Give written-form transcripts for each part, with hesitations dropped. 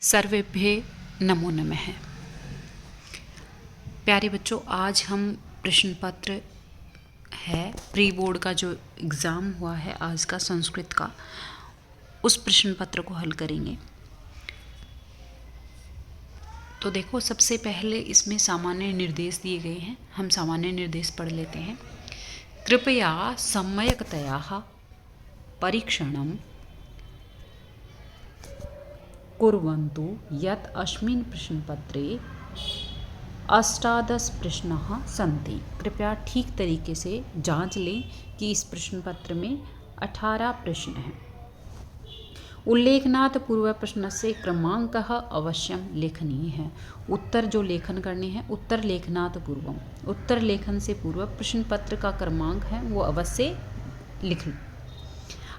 सर्वेभ्ये नमो नमः। प्यारे बच्चों, आज हम प्रश्न पत्र है प्री बोर्ड का जो एग्ज़ाम हुआ है आज का संस्कृत का, उस प्रश्न पत्र को हल करेंगे। तो देखो, सबसे पहले इसमें सामान्य निर्देश दिए गए हैं। हम सामान्य निर्देश पढ़ लेते हैं। कृपया सम्यक्तया परीक्षणं कुर्वन्तु यत् अस्मिन् प्रश्नपत्रे 18 प्रश्नाः सन्ति। कृपया ठीक तरीके से जांच लें कि इस प्रश्न पत्र में 18 प्रश्न हैं। उल्लेखनात् पूर्व प्रश्न से क्रमांकः अवश्यम लेखनीय है। उत्तर जो लेखन करने हैं, उत्तर लेखनात् पूर्वम, उत्तर लेखन से पूर्व प्रश्न पत्र का क्रमांक है वो अवश्य लिख लो।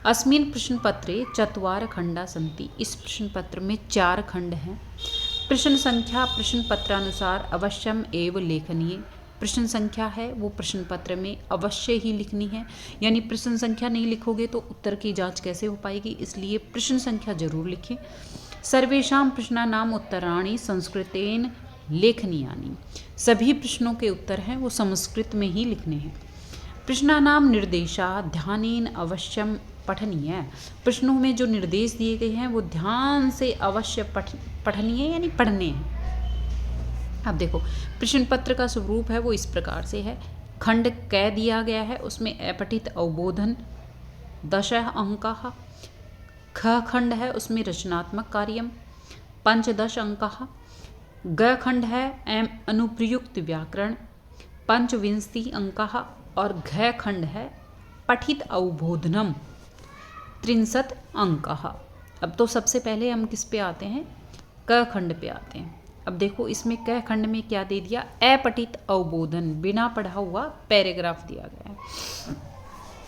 अस्मिन् प्रश्न पत्रे 4 खंडा सन्ति। इस प्रश्न पत्र में 4 खंड हैं। प्रश्न संख्या प्रश्न पत्रानुसार अवश्यम एवं लेखनीय। प्रश्न संख्या है वो प्रश्न पत्र में अवश्य ही लिखनी है, यानी प्रश्न संख्या नहीं लिखोगे तो उत्तर की जांच कैसे हो पाएगी, इसलिए प्रश्न संख्या जरूर लिखें। सर्वेषां प्रश्नानाम उत्तराणि संस्कृतेन लेखनीयानि। सभी प्रश्नों के उत्तर हैं वो संस्कृत में ही लिखने हैं। प्रश्नानाम निर्देशा ध्यानेन अवश्यम पठनीय। प्रश्नों में जो निर्देश दिए गए हैं वो ध्यान से अवश्य पठनीय यानी पढ़ने हैं। अब देखो, प्रश्न पत्र का स्वरूप है वो इस प्रकार से है। खंड क दिया गया है, उसमें अपठित अवबोधन 10 अंकाः। ख खंड है उसमें रचनात्मक कार्यम 15 अंकाः। ग खंड है अनुप्रयुक्त व्याकरण 25 अंकाः। और घ खंड है पठित अवबोधनम 63 अंकाः। अब तो सबसे पहले हम किस पे आते हैं, क खंड पे आते हैं। अब देखो, इसमें क खंड में क्या दे दिया, अपठित अवबोधन, बिना पढ़ा हुआ पैराग्राफ दिया गया है।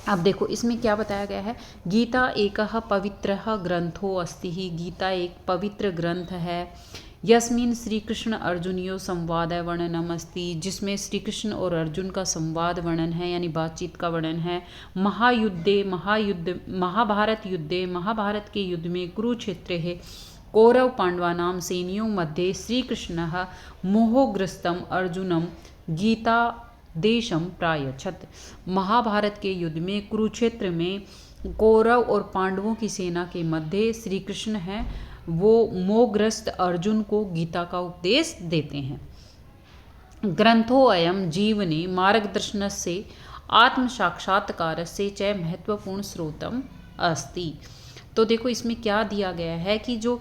अब देखो, इसमें क्या बताया गया है, गीता एकः पवित्रः ग्रंथो अस्ति। गीता एक पवित्र ग्रंथ है। यस्मिन् श्री कृष्ण अर्जुनियो संवाद वर्णनम अस्ति, जिसमें श्री कृष्ण और अर्जुन का संवाद वर्णन है यानी बातचीत का वर्णन है। महाभारत के युद्ध में कुरुक्षेत्र है कौरव पांडवानां सेनयों मध्ये श्री कृष्णः मोहग्रस्तं अर्जुनं गीता देशम प्रायच्छत्। महाभारत के युद्ध में कुरुक्षेत्र में कौरव और पांडवों की सेना के मध्य श्री कृष्ण हैं, वो मोहग्रस्त अर्जुन को गीता का उपदेश देते हैं। ग्रंथो अयम जीवने मार्गदर्शनस्य आत्म साक्षात्कारस्य च महत्वपूर्ण स्रोतम अस्ति। तो देखो, इसमें क्या दिया गया है कि जो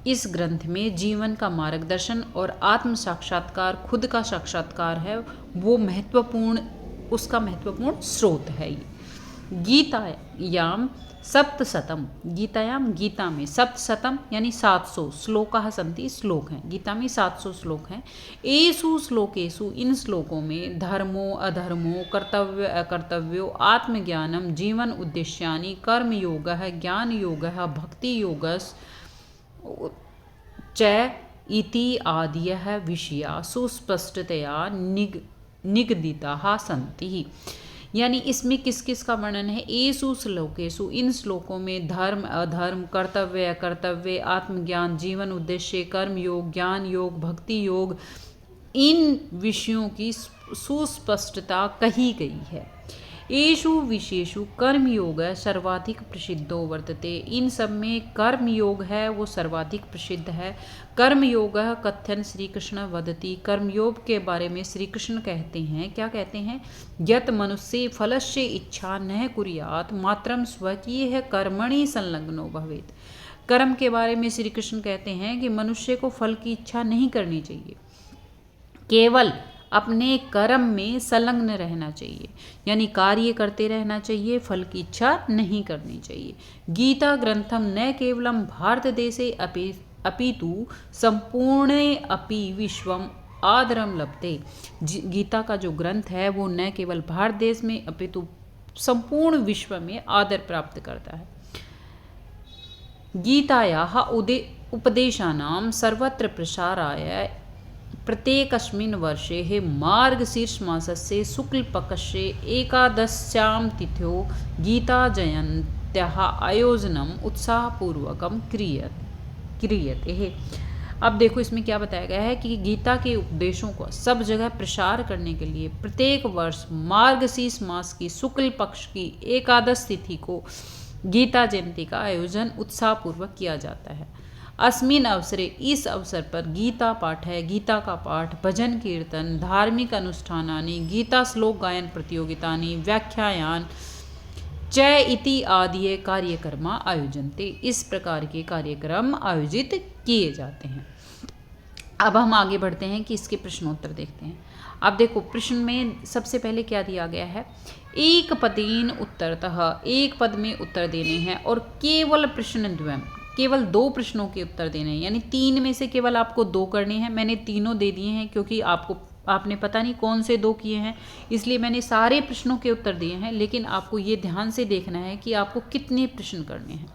इस ग्रंथ में जीवन का मार्गदर्शन और आत्म साक्षात्कार, खुद का साक्षात्कार है, वो महत्वपूर्ण, उसका महत्वपूर्ण स्रोत है ये। गीतायाम सप्तशतम, गीतायाम गीता में सप्तशतम यानी 700 श्लोकाः सन्ति, श्लोक हैं। गीता में 700 श्लोक हैं। एषु श्लोकेषु, इन श्लोकों में धर्मो अधर्मो कर्तव्य अकर्तव्यो आत्मज्ञानम जीवन उद्देश्यानि कर्मयोगः ज्ञानयोगः भक्तियोगस् च इति आदयः विषया सुस्पष्टतया निगदिताः सन्ति। यानी इसमें किस किस का वर्णन है, एषु श्लोकेषु, इन श्लोकों में धर्म अधर्म कर्तव्य अकर्तव्य आत्मज्ञान जीवन उद्देश्य कर्म योग ज्ञान योग भक्ति योग, इन विषयों की सुस्पष्टता कही गई है। एषु विशेषु कर्मयोग सर्वाधिक प्रसिद्धो वर्तते। इन सब में कर्मयोग है वो सर्वाधिक प्रसिद्ध है। कर्मयोग कथन श्री कृष्ण वदति। कर्मयोग के बारे में श्री कृष्ण कहते हैं, क्या कहते हैं, यत् मनुष्य फलस्य इच्छा न कुर्यात् मात्रम स्वकीय कर्मणि संलग्नो भवेत्। कर्म के बारे में श्री कृष्ण कहते हैं कि मनुष्य को फल की इच्छा नहीं करनी चाहिए, केवल अपने कर्म में संलग्न रहना चाहिए, यानी कार्य करते रहना चाहिए, फल की इच्छा नहीं करनी चाहिए। गीता ग्रंथम न केवलम भारत देशे अपितु संपूर्णे अपि विश्वम आदरम लभते। गीता का जो ग्रंथ है वो न केवल भारत देश में अपितु संपूर्ण विश्व में आदर प्राप्त करता है। गीतायाः उपदेशानां सर्वत्र प्रसाराय प्रत्येकस्मिन् वर्षे मार्गशीर्षमासस्य शुक्लपक्षस्य एकादश्यां तिथौ गीताजयन्त्याः आयोजनम् उत्साहपूर्वकं क्रियते है। अब देखो इसमें क्या बताया गया है कि गीता के उपदेशों को सब जगह प्रसार करने के लिए प्रत्येक वर्ष मार्गशीर्ष मास की शुक्ल पक्ष की एकादश तिथि को गीता जयंती का आयोजन उत्साहपूर्वक किया जाता है। अस्मिन अवसरे, इस अवसर पर गीता पाठ है, गीता का पाठ, भजन कीर्तन, धार्मिक अनुष्ठानानि, गीता श्लोक गायन प्रतियोगितानि, व्याख्यान चय इति आदि कार्यक्रम आयोजनते, इस प्रकार के कार्यक्रम आयोजित किए जाते हैं। अब हम आगे बढ़ते हैं कि इसके प्रश्नोत्तर देखते हैं। अब देखो प्रश्न में सबसे पहले क्या दिया गया है, एक पदेन उत्तरतः, एक पद में उत्तर देने हैं और केवल प्रश्न द्वयम, केवल 2 प्रश्नों के उत्तर देने हैं, यानी 3 में से केवल आपको 2 करने हैं। मैंने तीनों दे दिए हैं क्योंकि आपने पता नहीं कौन से 2 किए हैं, इसलिए मैंने सारे प्रश्नों के उत्तर दिए हैं, लेकिन आपको ये ध्यान से देखना है कि आपको कितने प्रश्न करने हैं।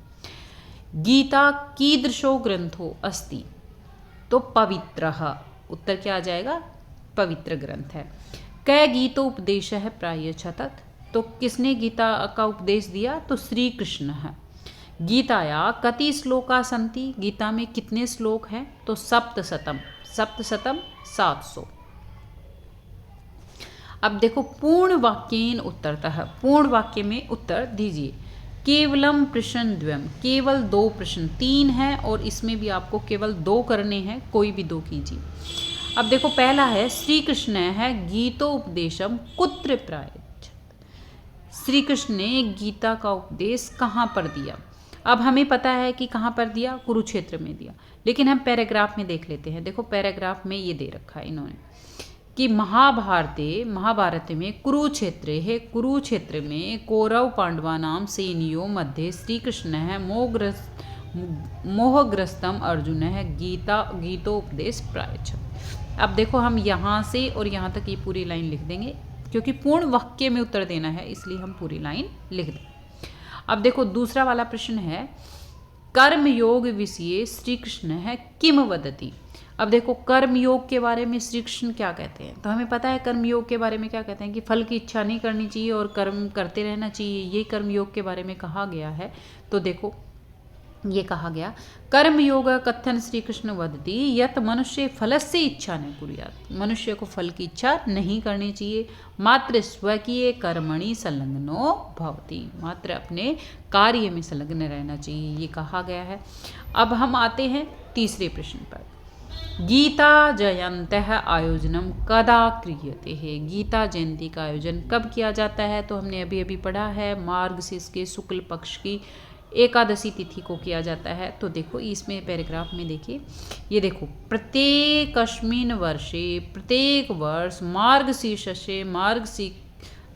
गीता कीदृशो ग्रंथो अस्ति, तो पवित्रः, उत्तर क्या आ जाएगा, पवित्र ग्रंथ है। कै गीतोपदेश है प्रायच्छतत्, तो किसने गीता का उपदेश दिया, तो श्री कृष्ण है। गीताया कति श्लोका सन्ति, गीता में कितने श्लोक हैं, तो सप्तशतम, 700। अब देखो पूर्ण वाक्येन उत्तरतः, पूर्ण वाक्य में उत्तर दीजिए। केवलम प्रश्न द्वयम, केवल 2 प्रश्न, 3 हैं और इसमें भी आपको केवल 2 करने हैं, कोई भी 2 कीजिए। अब देखो पहला है श्री कृष्ण है गीतोपदेशम कुत्र प्रायच्छत, श्री कृष्ण ने गीता का उपदेश कहाँ पर दिया। अब हमें पता है कि कहाँ पर दिया, कुरुक्षेत्र में दिया, लेकिन हम पैराग्राफ में देख लेते हैं। देखो पैराग्राफ में ये दे रखा है इन्होंने कि महाभारत में कुरुक्षेत्र है, कुरुक्षेत्र में कौरव पांडवानां सेनयों मध्ये श्री कृष्ण है मोहग्रस्तम अर्जुन है गीतोपदेश प्रायच्छत। अब देखो हम यहाँ से और यहाँ तक ये पूरी लाइन लिख देंगे, क्योंकि पूर्ण वाक्य में उत्तर देना है इसलिए हम पूरी लाइन लिख दें। अब देखो दूसरा वाला प्रश्न है, कर्मयोग विषये श्री कृष्ण है किम वदति। अब देखो कर्मयोग के बारे में श्री कृष्ण क्या कहते हैं, तो हमें पता है कर्मयोग के बारे में क्या कहते हैं कि फल की इच्छा नहीं करनी चाहिए और कर्म करते रहना चाहिए, ये कर्मयोग के बारे में कहा गया है। तो देखो ये कहा गया, कर्मयोग कथन श्री कृष्ण वदति यत मनुष्य फलस्य इच्छा न कुर्यात्, मनुष्य को फल की इच्छा नहीं करनी चाहिए, मात्र स्वकीय कर्मणि संलग्नो भवति, मात्र अपने कार्य में संलग्न रहना चाहिए, ये कहा गया है। अब हम आते हैं तीसरे प्रश्न पर, गीता जयंत्यः आयोजनम कदा क्रियते है, गीता जयंती का आयोजन कब किया जाता है, तो हमने अभी अभी पढ़ा है मार्गशीर्ष के शुक्ल पक्ष की एकादशी तिथि को किया जाता है। तो देखो इसमें पैराग्राफ में देखिए, ये देखो प्रत्येकस्मिन् वर्षे, प्रत्येक वर्ष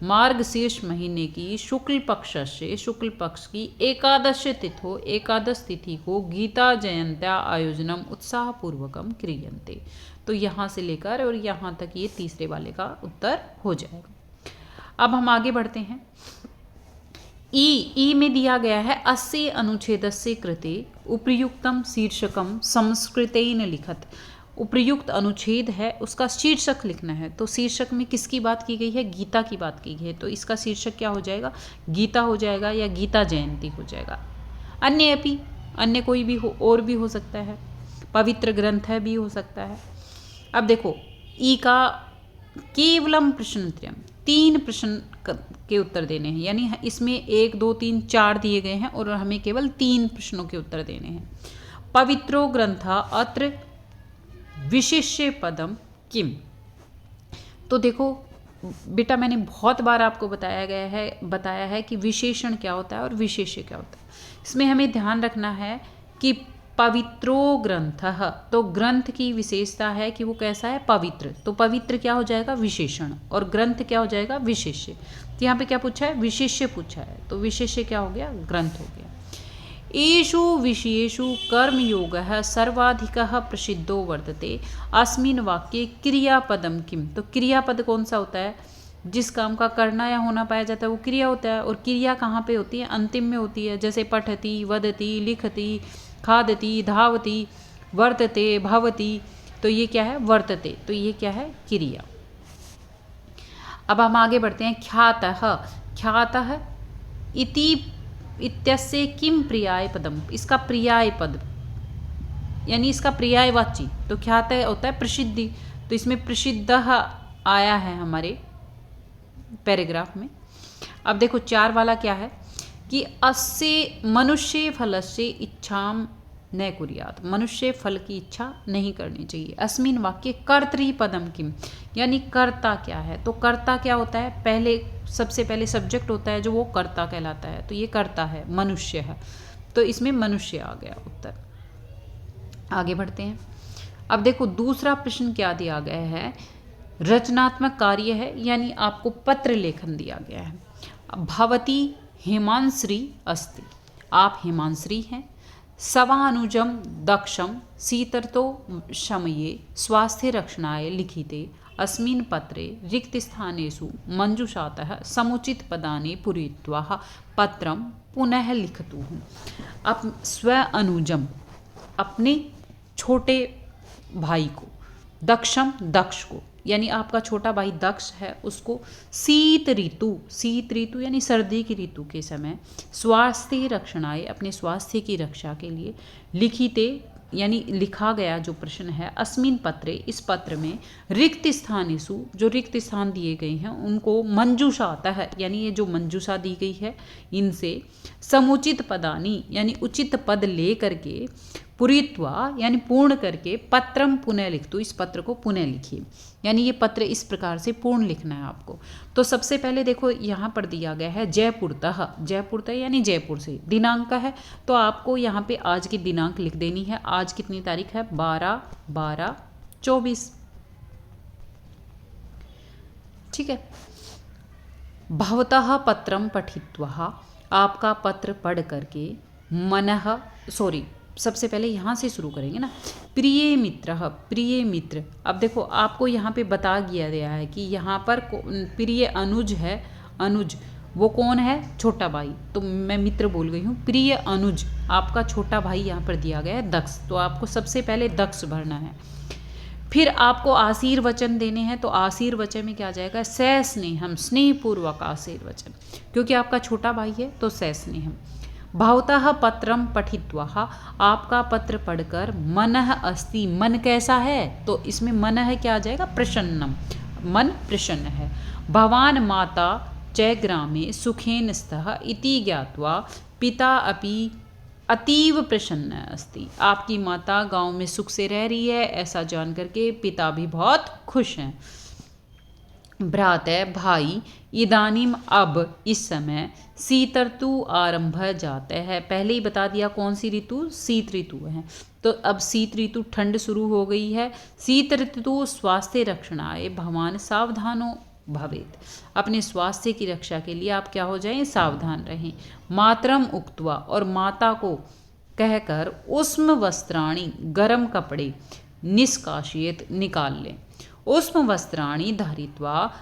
मार्गशीर्ष महीने की शुक्ल पक्ष से, शुक्ल पक्ष की एकादश तिथि को गीता जयंत्या आयोजनम उत्साहपूर्वकम क्रियन्ते। तो यहाँ से लेकर और यहाँ तक ये तीसरे वाले का उत्तर हो जाएगा। अब हम आगे बढ़ते हैं। ई में दिया गया है अस्य अनुच्छेदस्य कृते उपर्युक्तम शीर्षकम संस्कृतेन लिखत, उपर्युक्त अनुच्छेद है उसका शीर्षक लिखना है। तो शीर्षक में किसकी बात की गई है, गीता की बात की गई है, तो इसका शीर्षक क्या हो जाएगा, गीता हो जाएगा या गीता जयंती हो जाएगा। अन्य कोई भी हो, और भी हो सकता है, पवित्र ग्रंथ है भी हो सकता है। अब देखो ई का केवलम प्रश्नत्रयम, 3 प्रश्न के उत्तर देने हैं, यानी इसमें 1 2 3 4 दिए गए हैं और हमें केवल 3 प्रश्नों के उत्तर देने हैं। पवित्रो ग्रंथ अत्र विशेष्य पदम किम, तो देखो बेटा मैंने बहुत बार आपको बताया है कि विशेषण क्या होता है और विशेष्य क्या होता है। इसमें हमें ध्यान रखना है कि पवित्रो ग्रंथ, तो ग्रंथ की विशेषता है कि वो कैसा है, पवित्र, तो पवित्र क्या हो जाएगा, विशेषण, और ग्रंथ क्या हो जाएगा, विशेष्य। तो यहाँ पे क्या पूछा है, विशेष्य पूछा है, तो विशेष्य क्या हो गया, ग्रंथ हो गया। एषु विषयेषु कर्मयोगः सर्वाधिकः प्रसिद्धो वर्तते, अस्मिन् वाक्ये क्रियापदम किम, तो क्रियापद कौन सा होता है, जिस काम का करना या होना पाया जाता है वो क्रिया होता है, और क्रिया कहाँ पे होती है, अंतिम में होती है, जैसे पठति, वदति, लिखति, खादति, धावति, वर्तते, भवति, तो ये क्या है, वर्तते, तो ये क्या है, क्रिया। अब हम आगे बढ़ते हैं। ख्यातः इति इत्यस्य किम पर्याय पदम, इसका पर्याय पद यानी इसका पर्यायवाची तो क्या होता है प्रसिद्धि, तो इसमें प्रसिद्ध आया है हमारे पैराग्राफ में। अब देखो 4 वाला क्या है कि अस्य मनुष्य फलस्य इच्छाम न कुर्यात्, मनुष्य फल की इच्छा नहीं करनी चाहिए। अस्मिन वाक्य कर्तृपदम किम, यानी कर्ता क्या है, तो कर्ता क्या होता है, पहले सबसे पहले सब्जेक्ट होता है जो वो कर्ता कहलाता है, तो ये कर्ता है, मनुष्य है, तो इसमें मनुष्य आ गया उत्तर। आगे बढ़ते हैं। अब देखो दूसरा प्रश्न क्या दिया गया है, रचनात्मक कार्य है, यानी आपको पत्र लेखन दिया गया है। भवती हेमांश्री अस्ति, आप हेमांश्री हैं। सवानुजम दक्षम सीतर्तो शमये स्वास्थ्य रक्षणाय लिखिते अस्मिन् पत्रे रिक्तस्थानेषु मंजुषातः समुचित पदानि पूरयित्वा पत्रं पुनः लिखतु। अब स्व अनुजम, अपने छोटे भाई को, दक्षम, दक्ष को, यानी आपका छोटा भाई दक्ष है, उसको शीत ऋतु यानी सर्दी की ऋतु के समय स्वास्थ्य रक्षणाय, अपने स्वास्थ्य की रक्षा के लिए लिखिते यानी लिखा गया जो प्रश्न है, अस्मिन पत्रे, इस पत्र में, रिक्त स्थानेषु, जो रिक्त स्थान दिए गए हैं उनको मंजूषातः, यानी ये जो मंजूषा दी गई है इनसे, समुचित पदानी यानी उचित पद ले करके, पूरित्वा यानी पूर्ण करके, पत्रम पुनः लिखतु, इस पत्र को पुनः लिखिए, यानी ये पत्र इस प्रकार से पूर्ण लिखना है आपको। तो सबसे पहले देखो यहाँ पर दिया गया है जयपुरतः यानी जयपुर से, दिनांक है, तो आपको यहाँ पे आज की दिनांक लिख देनी है। आज कितनी तारीख है, 12/12/24, ठीक है। भवतः पत्रम पठित्वा, आपका पत्र पढ़ करके, सबसे पहले यहाँ से शुरू करेंगे ना, प्रिय मित्र। अब देखो आपको यहाँ पे बता दिया गया है कि यहाँ पर प्रिय अनुज है, अनुज वो कौन है, छोटा भाई, तो मैं मित्र बोल गई हूँ। प्रिय अनुज, आपका छोटा भाई यहाँ पर दिया गया है दक्ष, तो आपको सबसे पहले दक्ष भरना है। फिर आपको आशीर्वचन देने हैं, तो आशीर्वचन में क्या आ जाएगा, सस्नेहम, स्नेहपूर्वक आशीर्वचन, क्योंकि आपका छोटा भाई है तो सस्नेहम। भवतः पत्रम पठित्वा, आपका पत्र पढ़कर, मनः अस्ति, मन कैसा है, तो इसमें मन है क्या आ जाएगा, प्रसन्नम, मन प्रसन्न है। भवान माता च ग्रामे सुखेन स्तः इति ज्ञात्वा पिता अपि अतीव प्रसन्न अस्ति, आपकी माता गांव में सुख से रह रही है ऐसा जान करके पिता भी बहुत खुश हैं। भ्रातः, भाई, इदानीम, अब, इस समय, शीत ऋतु आरंभ जाते हैं, पहले ही बता दिया कौन सी ऋतु, शीत ऋतु है, तो अब शीत ऋतु, ठंड शुरू हो गई है। शीत ऋतु स्वास्थ्य रक्षणाय भवान सावधानो भवेत्, अपने स्वास्थ्य की रक्षा के लिए आप क्या हो जाएं, सावधान रहें। मातरम उक्त्वा, और माता को कहकर, उष्म वस्त्राणि, गर्म कपड़े, निष्कासियत, निकाल लें। उष्म वस्त्राणि धारित्वा,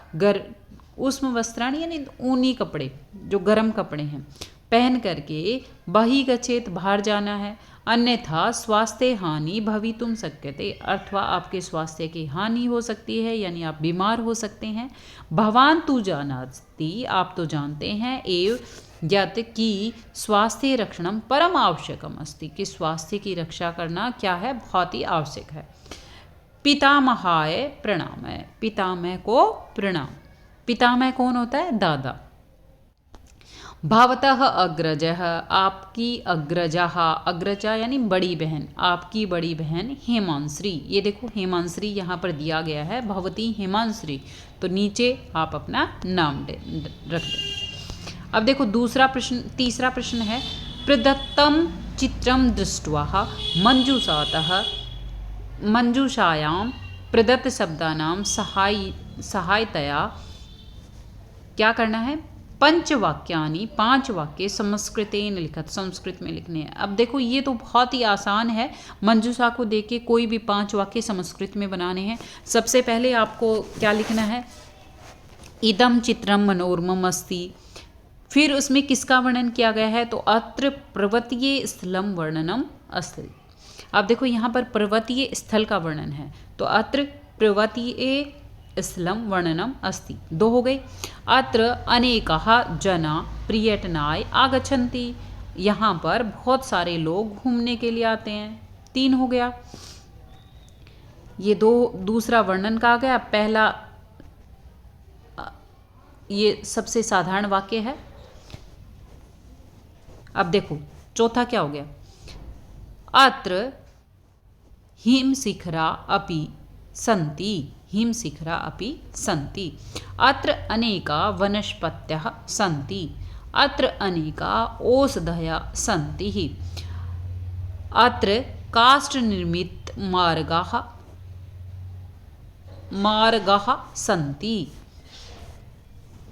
उष्म वस्त्राणि यानी ऊनी कपड़े, जो गर्म कपड़े हैं, पहन करके, बहि गच्छेत, बाहर जाना है, अन्यथा स्वास्थ्य हानि भवितुम शक्यते, अथवा आपके स्वास्थ्य की हानि हो सकती है, यानी आप बीमार हो सकते हैं। भवान तु जानाति, आप तो जानते हैं, एव ज्ञात कि स्वास्थ्य रक्षणम परम आवश्यकम अस्ति, कि स्वास्थ्य की रक्षा करना क्या है, बहुत ही आवश्यक है। पितामहाय प्रणाम, पितामह को प्रणाम। पितामह कौन होता है, दादा। भवतः अग्रजः, आपकी अग्रजा, अग्रजा यानी बड़ी बहन, आपकी बड़ी बहन हेमांश्री, ये देखो हेमांश्री यहाँ पर दिया गया है, भवती हेमांश्री, तो नीचे आप अपना नाम रख दें। अब देखो तीसरा प्रश्न है, प्रदत्तम चित्रम दृष्ट्वा मंजूषायां प्रदत्त शब्दानां सहायतया क्या करना है, 5 वाक्यानि, 5 वाक्य संस्कृतेन लिखत, संस्कृत में लिखने हैं। अब देखो ये तो बहुत ही आसान है, मंजूषा को देख के कोई भी 5 वाक्य संस्कृत में बनाने हैं। सबसे पहले आपको क्या लिखना है, इदम चित्रम मनोरमम अस्ति, फिर उसमें किसका वर्णन किया गया है, तो अत्र पर्वतीय स्थलम वर्णनम अस्ति। अब देखो यहाँ पर पर्वतीय स्थल का वर्णन है, तो अत्र पर्वतीय स्थलम वर्णनम अस्ति, 2 हो गए। अत्र अनेकाः जना पर्यटनाय आगच्छन्ति, यहाँ पर बहुत सारे लोग घूमने के लिए आते हैं, 3 हो गया। ये दूसरा वर्णन का आ गया। पहला ये सबसे साधारण वाक्य है। अब देखो चौथा क्या हो गया, अत्र हिमशिखरा अपि सन्ति, हिमशिखरा अपि सन्ति, अत्र अनेका वनस्पतयः सन्ति, अत्र अनेका औषधयः सन्ति, अत्र काष्ठनिर्मित मार्गाः सन्ति।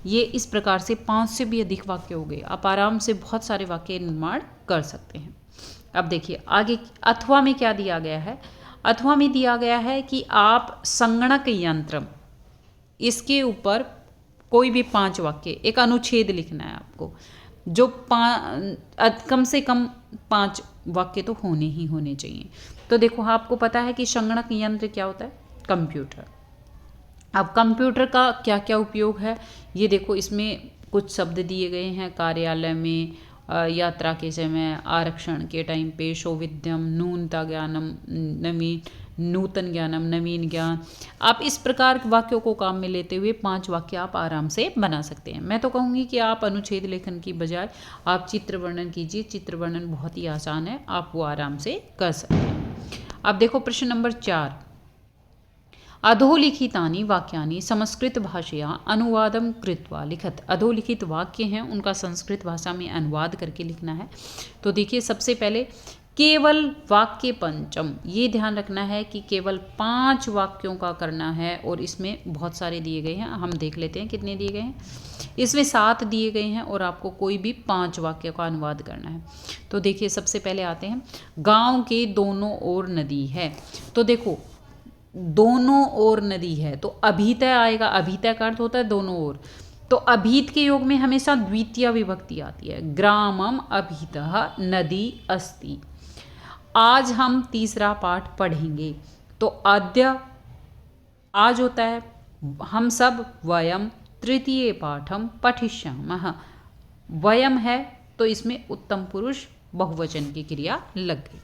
ये इस प्रकार से 5 से भी अधिक वाक्य हो गए। आप आराम से बहुत सारे वाक्य निर्माण कर सकते हैं। अब देखिए आगे अथवा में क्या दिया गया है। अथवा में दिया गया है कि आप संगणक यंत्र, इसके ऊपर कोई भी 5 वाक्य, एक अनुच्छेद लिखना है आपको, जो कम से कम 5 वाक्य तो होने चाहिए। तो देखो आपको पता है कि संगणक यंत्र क्या होता है, कंप्यूटर। अब कंप्यूटर का क्या क्या उपयोग है ये देखो, इसमें कुछ शब्द दिए गए हैं, कार्यालय में, यात्रा के समय, आरक्षण के टाइम पे, सौविध्यम, नूनता ज्ञानम, नूतन ज्ञानम, नवीन ज्ञान। आप इस प्रकार के वाक्यों को काम में लेते हुए 5 वाक्य आप आराम से बना सकते हैं। मैं तो कहूँगी कि आप अनुच्छेद लेखन की बजाय आप चित्र वर्णन कीजिए। चित्र वर्णन बहुत ही आसान है, आप वो आराम से कर सकते हैं। अब देखो प्रश्न नंबर 4, अधोलिखितानि वाक्यानि संस्कृत भाषया अनुवादं कृत्वा लिखत। अधोलिखित वाक्य हैं, उनका संस्कृत भाषा में अनुवाद करके लिखना है। तो देखिए सबसे पहले केवल वाक्य पंचम, ये ध्यान रखना है कि केवल 5 वाक्यों का करना है। और इसमें बहुत सारे दिए गए हैं, हम देख लेते हैं कितने दिए गए हैं। इसमें 7 दिए गए हैं और आपको कोई भी 5 वाक्य का अनुवाद करना है। तो देखिए सबसे पहले आते हैं, गाँव के दोनों ओर नदी है। तो देखो दोनों ओर नदी है तो अभीतय आएगा, अभीतय का अर्थ होता है दोनों ओर। तो अभीत के योग में हमेशा द्वितीय विभक्ति आती है। ग्रामम अभीतः नदी अस्ति। आज हम तीसरा पाठ पढ़ेंगे, तो अद्य आज होता है, हम सब वयम तृतीय पाठम पठिष्यामः। वयम है तो इसमें उत्तम पुरुष बहुवचन की क्रिया लग गई।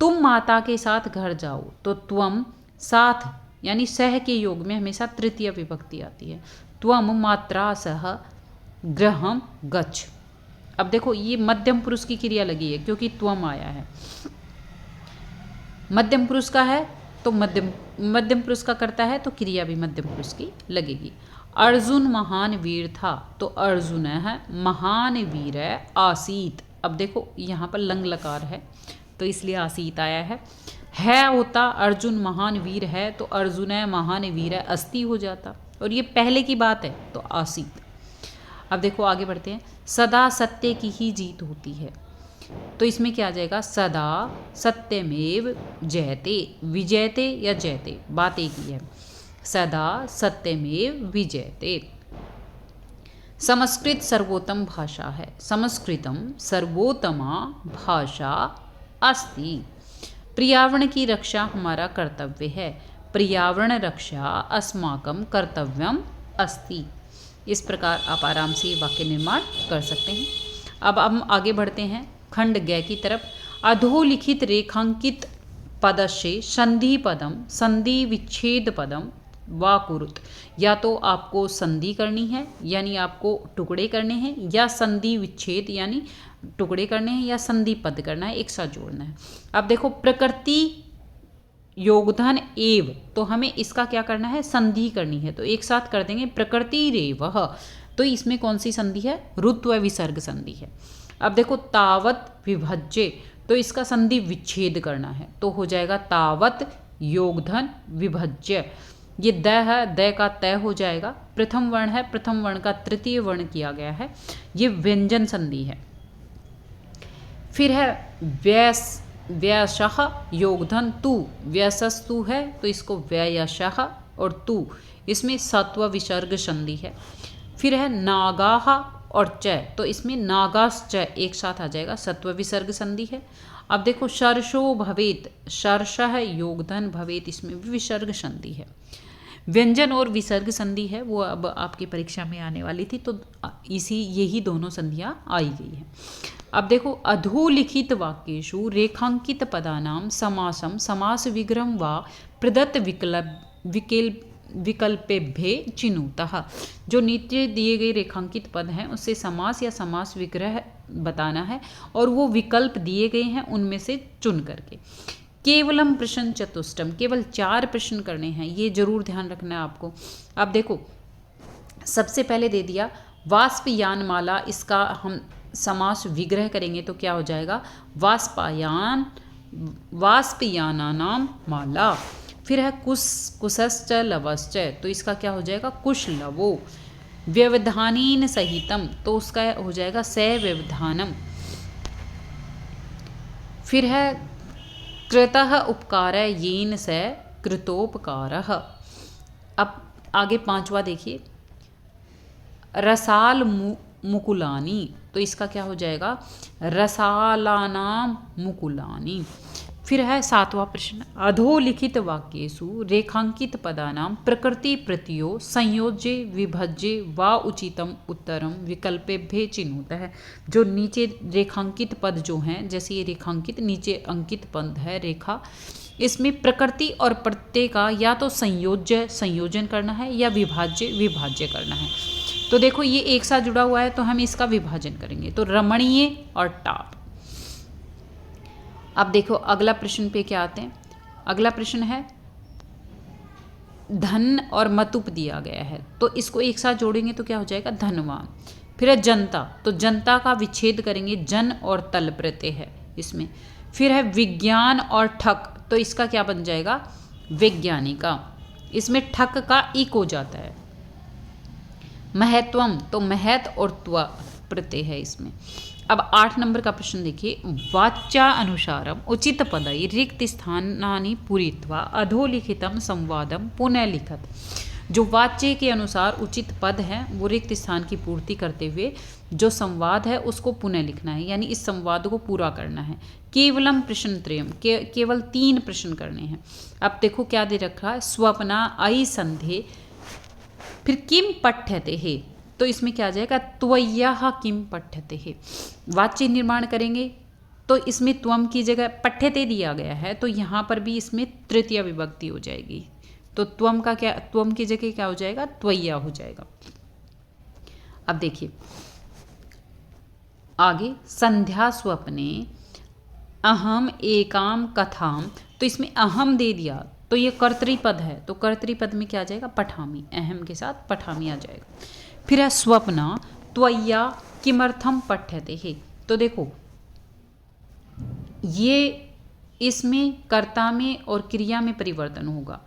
तुम माता के साथ घर जाओ, तो त्वम साथ यानी सह के योग में हमेशा तृतीय विभक्ति आती है। त्वम मात्रा सह गृहम गच्छ। अब देखो ये मध्यम पुरुष की क्रिया लगी है क्योंकि त्वम आया है, मध्यम पुरुष का है तो मध्यम पुरुष का करता है तो क्रिया भी मध्यम पुरुष की लगेगी। अर्जुन महान वीर था, तो अर्जुन है महान वीर आसीत। अब देखो यहाँ पर लंग लकार है तो इसलिए आसीत आया है होता अर्जुन महान वीर है तो अर्जुन महान वीर अस्ति हो जाता, और ये पहले की बात है तो आसीत। अब देखो आगे बढ़ते हैं, सदा सत्य की ही जीत होती है। तो इसमें क्या आ जाएगा, सदा सत्यमेव जयते। विजयते या जयते बात एक ही है, सदा सत्यमेव विजयते। संस्कृत सर्वोत्तम भाषा है, संस्कृतम सर्वोत्तमा भाषा अस्ति। पर्यावरण की रक्षा हमारा कर्तव्य है, पर्यावरण रक्षा अस्माकं कर्तव्यम अस्ति। इस प्रकार आप आराम से वाक्य निर्माण कर सकते हैं। अब हम आगे बढ़ते हैं खंड ग की तरफ। अधोलिखित रेखांकित पदस्य संधि पदम संधि विच्छेद पदम वा कुरुत। या तो आपको संधि करनी है यानी आपको टुकड़े करने हैं, या संधि विच्छेद यानी टुकड़े करने हैं, या संधि पद करना है, एक साथ जोड़ना है। अब देखो प्रकृति योगधन एव, तो हमें इसका क्या करना है, संधि करनी है। तो एक साथ कर देंगे प्रकृति रेवः। तो इसमें कौन सी संधि है, ऋत्व विसर्ग संधि है। अब देखो तावत विभज्य, तो इसका संधि विच्छेद करना है, तो हो जाएगा तावत योगधन विभज्य। ये द है, द का तय हो जाएगा। प्रथम वर्ण है, प्रथम वर्ण का तृतीय वर्ण किया गया है, ये व्यंजन संधि है। फिर है व्ययशः योगधन तु, व्ययसस्तु है तो इसको व्ययशः, और तु इसमें सत्व विसर्ग संधि है। फिर है नागाः और च, तो इसमें नागाश्च एक साथ आ जाएगा, सत्व विसर्ग संधि है। अब देखो शर्षो भवेत, शर्षः योगधन भवेत, इसमें भी विसर्ग संधि है। व्यंजन और विसर्ग संधि है वो अब आपकी परीक्षा में आने वाली थी, तो यही दोनों संधियां आई गई है। अब देखो, अधोलिखित वाक्येषु रेखांकित पदानाम समासम समास विग्रहम व प्रदत्त विकल्पेभ्ये चिनुतः। जो नीचे दिए गए रेखांकित पद हैं उससे समास या समास विग्रह बताना है और वो विकल्प दिए गए हैं उनमें से चुन करके। केवलम प्रश्न चतुष्टम, केवल 4 प्रश्न करने हैं, ये जरूर ध्यान रखना है आपको। अब देखो, सबसे पहले दे दिया वाष्पयानमाला, इसका हम समास विग्रह करेंगे तो क्या हो जाएगा, वाष्पयानानाम माला। फिर है कुशश्च लवश्च, तो इसका क्या हो जाएगा, कुशलवो। व्यवधानीन सहितम, तो उसका हो जाएगा सव्यवधानम। फिर है कृतः उपकार येन स कृतोपकारः। अब आगे 5वां देखिए, रसाल मुकुलानी, तो इसका क्या हो जाएगा, रसालानाम मुकुलानी। फिर है 7वां प्रश्न, अधोलिखित वाक्येषु रेखांकित पदानाम प्रकृति प्रत्ययो संयोज्य विभज्य व उचितम उत्तरम विकल्पेभ्ये चिनुतः। जो नीचे रेखांकित पद जो हैं, जैसे ये रेखांकित नीचे अंकित पद है रेखा, इसमें प्रकृति और प्रत्यय का या तो संयोजन करना है या विभाज्य करना है। तो देखो ये एक साथ जुड़ा हुआ है तो हम इसका विभाजन करेंगे, तो रमणीय और टाप। अब देखो अगला प्रश्न पे क्या आते हैं। अगला प्रश्न है धन और मतुप दिया गया है, तो इसको एक साथ जोड़ेंगे तो क्या हो जाएगा, धनवान। फिर है जनता, तो जनता का विच्छेद करेंगे, जन और तल प्रत्यय है इसमें। फिर है विज्ञान और ठक, तो इसका क्या बन जाएगा, वैज्ञानिका। इसमें ठक का इक हो जाता है। महत्वम, तो महत और त्व प्रत्यय है इसमें। अब 8 नंबर का प्रश्न देखिए, वाच्या अनुसारम उचित पदई रिक्त स्थानानि पूरित्वा अधोलिखितम संवादम पुनः लिखत। जो वाच्य के अनुसार उचित पद है वो रिक्त स्थान की पूर्ति करते हुए जो संवाद है उसको पुनः लिखना है, यानी इस संवाद को पूरा करना है। केवलम प्रश्न त्रयम, केवल 3 प्रश्न करने हैं। अब देखो क्या दे रखा है, स्वप्ना अयि संधे, फिर किम पठ्यते है, तो इसमें क्या आ जाएगा, त्वय्याः किम पठ्यते है। वाच्य निर्माण करेंगे तो इसमें त्वम की जगह पठ्यते दिया गया है, तो यहाँ पर भी इसमें तृतीय विभक्ति हो जाएगी, तो त्वम का क्या, त्वम की जगह क्या हो जाएगा, त्वय्या हो जाएगा। अब देखिए आगे, संध्या स्वप्ने अहम एकाम कथाम, तो इसमें अहम दे दिया तो ये कर्तृपद है, तो कर्तृपद में क्या आ जाएगा, पठामी, अहम के साथ पठामी आ जाएगा। फिर है स्वप्ना त्वय्या किमर्थम पठ्यते है, तो देखो ये इसमें कर्ता में और क्रिया में परिवर्तन होगा।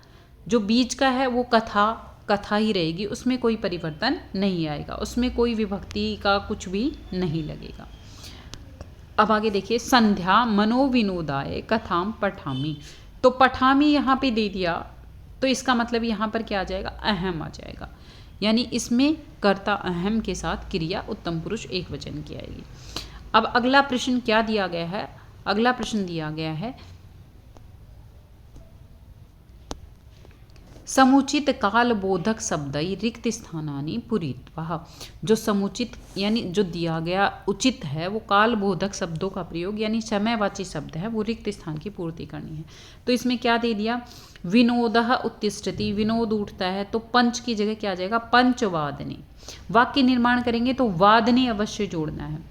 जो बीच का है वो कथा ही रहेगी, उसमें कोई परिवर्तन नहीं आएगा, उसमें कोई विभक्ति का कुछ भी नहीं लगेगा। अब आगे देखिए, संध्या मनोविनोदाय कथाम पठामी, तो पठामी यहाँ पे दे दिया तो इसका मतलब यहाँ पर क्या आ जाएगा, अहम आ जाएगा, यानी इसमें कर्ता अहम के साथ क्रिया उत्तम पुरुष एक वचन की आएगी। अब अगला प्रश्न क्या दिया गया है, अगला प्रश्न दिया गया है समुचित कालबोधक शब्दई रिक्त स्थानानि पूरित्वा। जो समुचित यानी जो दिया गया उचित है वो कालबोधक शब्दों का प्रयोग यानी समयवाची शब्द है, वो रिक्त स्थान की पूर्ति करनी है। तो इसमें क्या दे दिया, विनोदः उत्तिष्ठति, विनोद उठता है, तो पंच की जगह क्या आ जाएगा, पंचवादने। वाक्य निर्माण करेंगे तो वादने अवश्य जोड़ना है।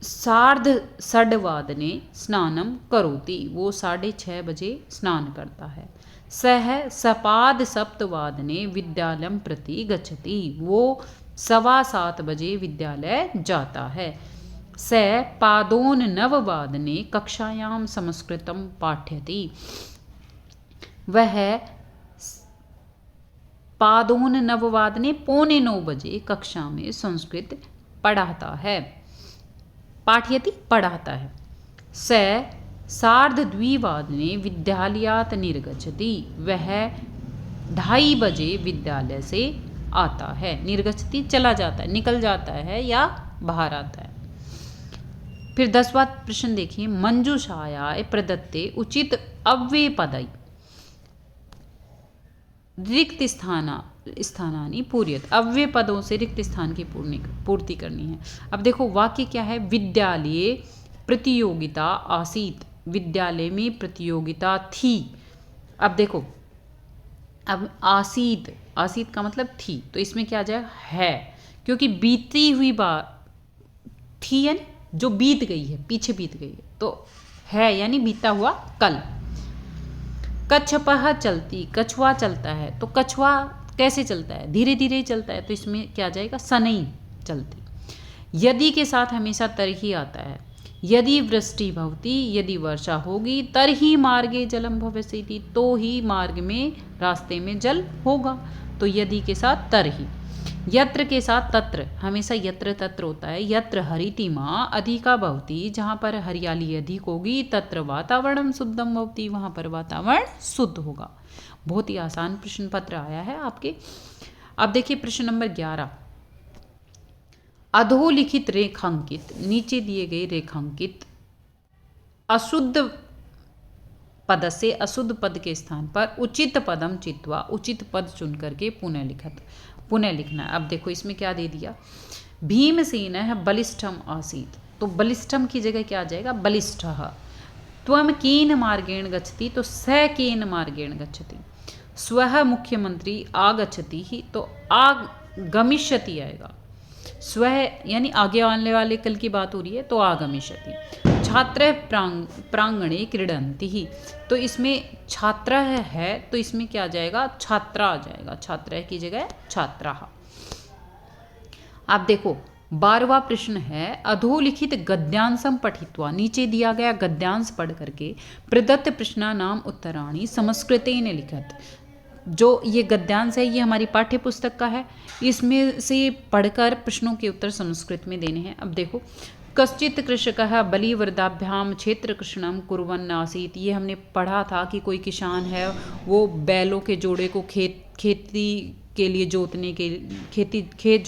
सार्ध षड्वादने स्नानम करोति, वो 6:30 बजे स्नान करता है। सह सपाद सप्तवादने विद्यालयम प्रति गच्छति, वो 7:15 बजे विद्यालय जाता है। स पादोन नववादने कक्षायाम संस्कृतम पाठयति, वह पादोन नववादने 8:45 बजे कक्षा में संस्कृत पढ़ाता है, पाठयति पढ़ाता है। स सार्धद्विवादने विद्यालयात् निर्गच्छति, वह 2:30 बजे विद्यालय से आता है। निर्गच्छति चला जाता है, निकल जाता है या बाहर आता है। फिर 10वां प्रश्न देखिए, मंजूषायाः प्रदत्ते उचित अव्ययपदई, रिक्त स्थानानि पूर्यत, अव्यय पदों से रिक्त स्थान की पूर्ति करनी है। अब देखो वाक्य क्या है, विद्यालय प्रतियोगिता आसीत, विद्यालय में प्रतियोगिता थी। अब देखो, अब आसीत, आसीत का मतलब थी, तो इसमें क्या आ जाएगा, है, क्योंकि बीती हुई बात थी यानी जो बीत गई है, पीछे बीत गई है, तो है यानी बीता हुआ कल। कच्छपह चलती, कछुआ चलता है, तो कछुआ कैसे चलता है, धीरे धीरे ही चलता है, तो इसमें क्या आ जाएगा, सनई चलती। यदि के साथ हमेशा तर ही आता है। यदि वृष्टि भवती, यदि वर्षा होगी, तरही मार्गे जलम भविष्यति, तो ही मार्ग में, रास्ते में जल होगा, तो यदि के साथ तर ही। यत्र के साथ तत्र, हमेशा यत्र तत्र होता है। यत्र हरितिमा अधिका भवती, जहाँ पर हरियाली अधिक होगी, तत्र वातावरण शुद्धम भवती, वहाँ पर वातावरण शुद्ध होगा। बहुत ही आसान प्रश्न पत्र आया है आपके। अब देखिए प्रश्न नंबर 11, अधोलिखित रेखांकित, नीचे दिए गए रेखांकित अशुद्ध पद से अशुद्ध पद के स्थान पर उचित पदम चित्वा, उचित पद चुन करके पुनः लिखना है। अब देखो इसमें क्या दे दिया, भीमसेन है बलिष्ठम आसीत, तो बलिष्ठम की जगह क्या आ जाएगा, बलिष्ठः। त्वम केन मार्गेण गच्छति, तो स केन मार्गेण गच्छति। स्वः मुख्यमंत्री आगच्छति ही, तो आगमिष्यति आएगा। स्वः यानी आगे आने वाले कल की बात हो रही है, तो आगमिष्यति। छात्र प्रांगणे क्रीडन्ति ही, तो इसमें छात्र है, तो इसमें क्या आ जाएगा, छात्रा आ जाएगा, छात्र की जगह छात्रा। आप देखो 12वां प्रश्न है, अधोलिखित गद्यांशम पठित्वा, नीचे दिया गया गद्यांश पढ़ करके प्रदत्त प्रश्नानाम उत्तराणि संस्कृतेन लिखत। जो ये गद्यांश है ये हमारी पाठ्य पुस्तक का है, इसमें से पढ़कर प्रश्नों के उत्तर संस्कृत में देने हैं। अब देखो, कश्चित कृषकः बलिवृद्धाभ्याम क्षेत्र कृषणम कुर्वन् आसीत्, ये हमने पढ़ा था कि कोई किसान है, वो बैलों के जोड़े को खेती के लिए खेत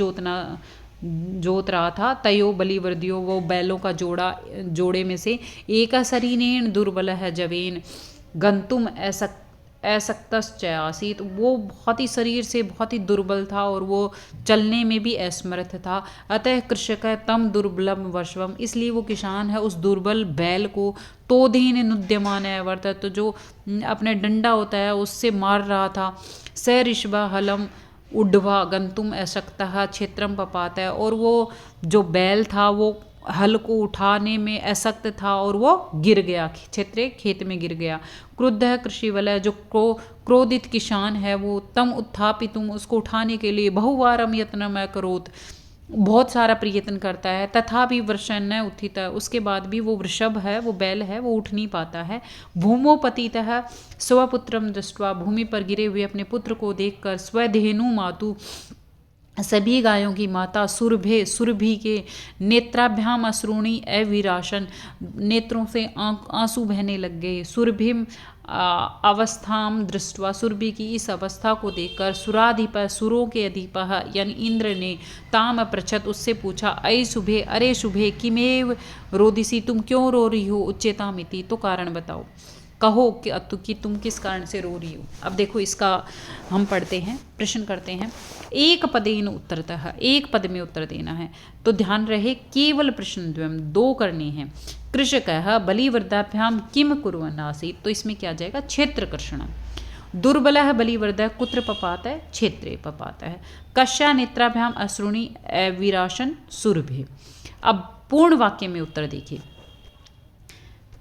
जोत रहा था। तयो बलिवर्दियो, वो बैलों का जोड़े में से एक शरीरेण दुर्बल है जवेन गंतुम असक्तश्च आसीत, वो बहुत ही शरीर से बहुत ही दुर्बल था और वो चलने में भी असमर्थ था। अतः कृषक तम दुर्बलम वशवम, इसलिए वो किसान है उस दुर्बल बैल को तोधेन नुद्यमान वर्तत, तो जो अपने डंडा होता है उससे मार रहा था। स ऋषभा हलम उड्ढवा गंतुम अशक्तः क्षेत्रम पपात है, और वो जो बैल था वो हल को उठाने में असक्त था और वो गिर गया, क्षेत्र खेत में गिर गया। क्रुद्ध है कृषि वलय, जो क्रोधित किसान है वो तम उत्थापितुम, उसको उठाने के लिए बहुवारम यत्न करोत, बहुत सारा प्रयत्न करता है। तथापि वृषण न उत्थित, उसके बाद भी वो वृषभ है, वो बैल है, वो उठ नहीं पाता है। भूमोपतितः स्वपुत्रम दृष्ट्वा, भूमि पर गिरे हुए अपने पुत्र को देखकर, स्वधेनु मातु, सभी गायों की माता, सुरभि के नेत्राभ्याम अश्रूणी अविराशन, नेत्रों से आंसू बहने लग गए। सुरभिम अवस्थाम दृष्टवा, सुरभि की इस अवस्था को देखकर, सुराधिप, सुरों के अधिपः यानी इंद्र ने, ताम पृछत, उससे पूछा, अय शुभे, अरे शुभे, किमेव रोदिसी, तुम क्यों रो रही हो, उच्चेतामिति, तो कारण बताओ, कहो कि तुम किस कारण से रो रही हो। अब देखो इसका हम पढ़ते हैं, प्रश्न करते हैं। एक पदेन उत्तरतः, एक पद में उत्तर देना है, तो ध्यान रहे केवल प्रश्न द्वयम, 2 करने हैं। कृषकः बलिवृद्धाभ्याम किम कुर्वन् आसीत्, तो इसमें क्या जाएगा, क्षेत्र कृषणम्। दुर्बलः बलिवृद्धः कुत्र पपातः, क्षेत्रे पपातः। कस्या नेत्राभ्याम अश्रूणि अविराशन सुरभि। अब पूर्ण वाक्य में उत्तर देखिए।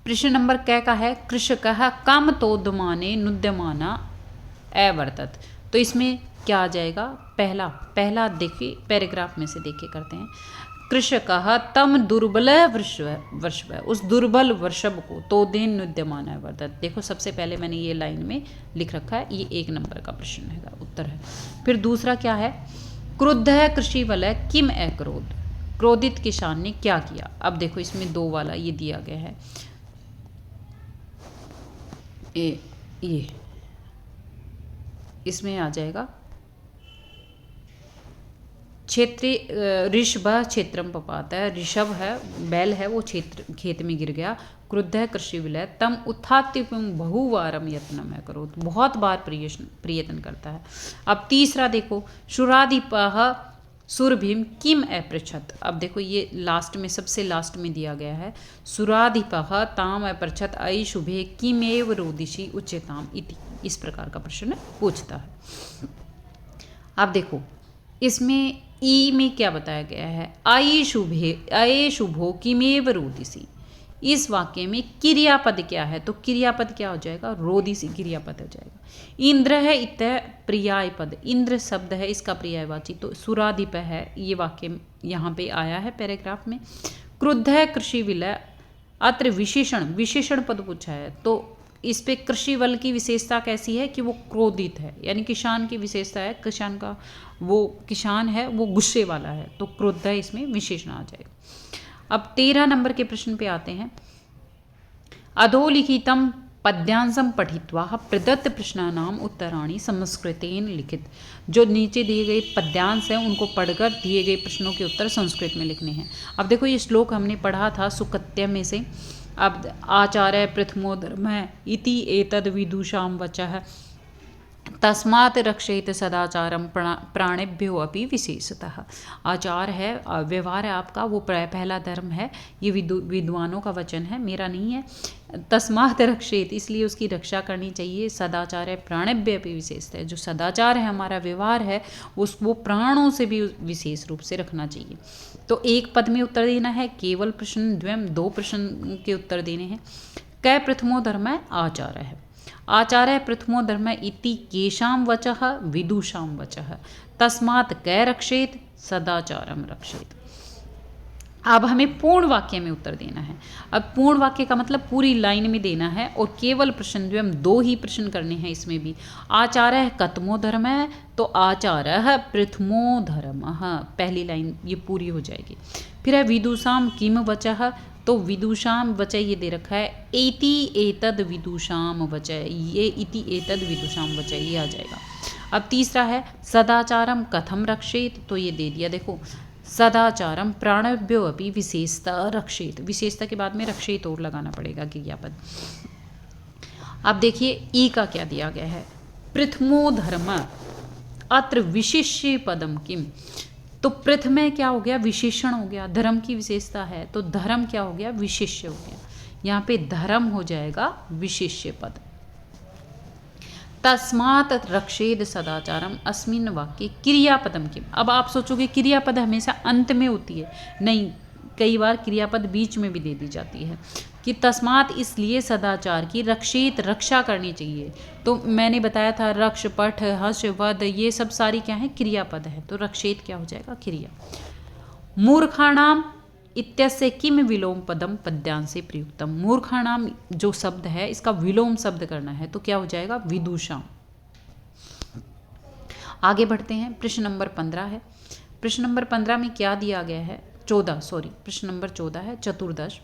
प्रश्न नंबर क का है, कृषकः काम तोदमाने नुद्यमाना अवर्तत, तो इसमें क्या आ जाएगा, पहला देखिए पैराग्राफ में से देखिए करते हैं। कृषकः तम दुर्बल वृषभ, उस दुर्बल वृषभ को तोदेन नुद्यमान अवर्तत। देखो सबसे पहले मैंने ये लाइन में लिख रखा है, ये 1 नंबर का प्रश्न है, उत्तर है। फिर दूसरा क्या है, क्रुद्ध है कृषि वलय किम अक्रोध, क्रोधित किसान ने क्या किया। अब देखो इसमें 2 वाला ये दिया गया है, ये इसमें आ जाएगा क्षेत्रे ऋषभ क्षेत्रम पपात है, ऋषभ है, बैल है, वो क्षेत्र खेत में गिर गया। क्रुद्ध है कृषि विलय, तम उत्थात्य बहुवारम यत्नम है करो, तो बहुत बार प्रयत्न करता है। अब तीसरा देखो, शुराधिपः सुरभीम किम अपृछत। अब देखो ये लास्ट में, सबसे लास्ट में दिया गया है, सुराधिपः ताम अपृछत अयि शुभे किमेव रोदिषि उच्यताम इति, इस प्रकार का प्रश्न पूछता है। अब देखो इसमें ई में क्या बताया गया है, अयि शुभे अये शुभो किमेव रोदिषि। इस वाक्य में क्रियापद क्या है, तो क्रियापद क्या हो जाएगा, रोदिषि क्रियापद हो जाएगा। इंद्र है इत पर्याय पद, इंद्र शब्द है इसका पर्यायवाची, तो सुराधिप है, ये वाक्य यहाँ पे आया है पैराग्राफ में। क्रुद्ध है कृषि विलय, अत्र विशेषण, विशेषण पद पूछा है, तो इस पे कृषि बल की विशेषता कैसी है कि वो क्रोधित है, यानी किसान की विशेषता है, किसान का वो किसान है वो गुस्से वाला है, तो क्रोध है इसमें विशेषण आ जाएगा। अब 13 नंबर के प्रश्न पे आते हैं। अधोलिखितम पद्यांशम पठित्वा प्रदत्त प्रश्नानाम उत्तराणि संस्कृतेन लिखित। जो नीचे दिए गए पद्यांश हैं उनको पढ़कर दिए गए प्रश्नों के उत्तर संस्कृत में लिखने हैं। अब देखो ये श्लोक हमने पढ़ा था सुकत्य में से। अब आचार्य प्रथमो धर्म इति एतद विदुषाम वचः तस्मात् रक्षेत सदाचारम प्राणेभ्यो अपि विशेषतः। आचार है, व्यवहार है आपका, वो पहला धर्म है, ये विद्वानों का वचन है, मेरा नहीं है। तस्मात् रक्षेत, इसलिए उसकी रक्षा करनी चाहिए। सदाचार है प्राणेभ्य अपि विशेषतः है, जो सदाचार है हमारा व्यवहार है वो प्राणों से भी विशेष रूप से रखना चाहिए। तो एक पद में उत्तर देना है, केवल प्रश्न द्वयम 2 प्रश्न के उत्तर देने हैं। कै प्रथमो धर्म आचार्य है, आचार्य प्रथमो धर्म इति केशाम वचः विदुषाम वचः तस्मात् कै रक्षेत सदाचारम रक्षेत। अब हमें पूर्ण वाक्य में उत्तर देना है। अब पूर्ण वाक्य का मतलब पूरी लाइन में देना है, और केवल प्रश्न द्वयम 2 ही प्रश्न करने हैं इसमें भी। आचार्य कतमो धर्म है, तो आचार्य प्रथमो धर्म, पहली लाइन ये पूरी हो जाएगी। फिर है विदुषाम किम वचः, तो विदुषाम वचय ये दे रखा है, इति एतद विदुषाम वचय, ये इति एतद विदुषाम वचय ये आ जाएगा। अब तीसरा है सदाचारम कथम रक्षेत, तो ये दे दिया, देखो सदाचारम प्राणभ्यो अपि विशेषता रक्षेत, विशेषता के बाद में रक्षेत और लगाना पड़ेगा क्रियापद। अब देखिए ई का क्या दिया गया है, प्रथमो धर्म अत्र विशिष्य पदम किम, तो प्रथम क्या हो गया, विशेषण हो गया, धर्म की विशेषता है, तो धर्म क्या हो गया, विशेष्य हो गया। यहाँ पे धर्म हो जाएगा विशेष्य पद। तस्मात् रक्षेद सदाचारम अस्मिन वाक्य क्रियापदम किम। अब आप सोचोगे क्रियापद हमेशा अंत में होती है, नहीं, कई बार क्रियापद बीच में भी दे दी जाती है कि तस्मात् इसलिए सदाचार की रक्षित रक्षा करनी चाहिए। तो मैंने बताया था रक्ष पठ हर्ष वध ये सब सारी क्या है, क्रियापद है, तो रक्षित क्या हो जाएगा, क्रिया। मूर्खाणाम इत्यस्य किम विलोम पदम पद्यांश से प्रयुक्तम। मूर्खाणाम जो शब्द है इसका विलोम शब्द करना है, तो क्या हो जाएगा, विदुषाम। आगे बढ़ते हैं, प्रश्न नंबर 15 है। प्रश्न नंबर 15 में क्या दिया गया है, 14 सॉरी, प्रश्न नंबर 14 है, चतुर्दश।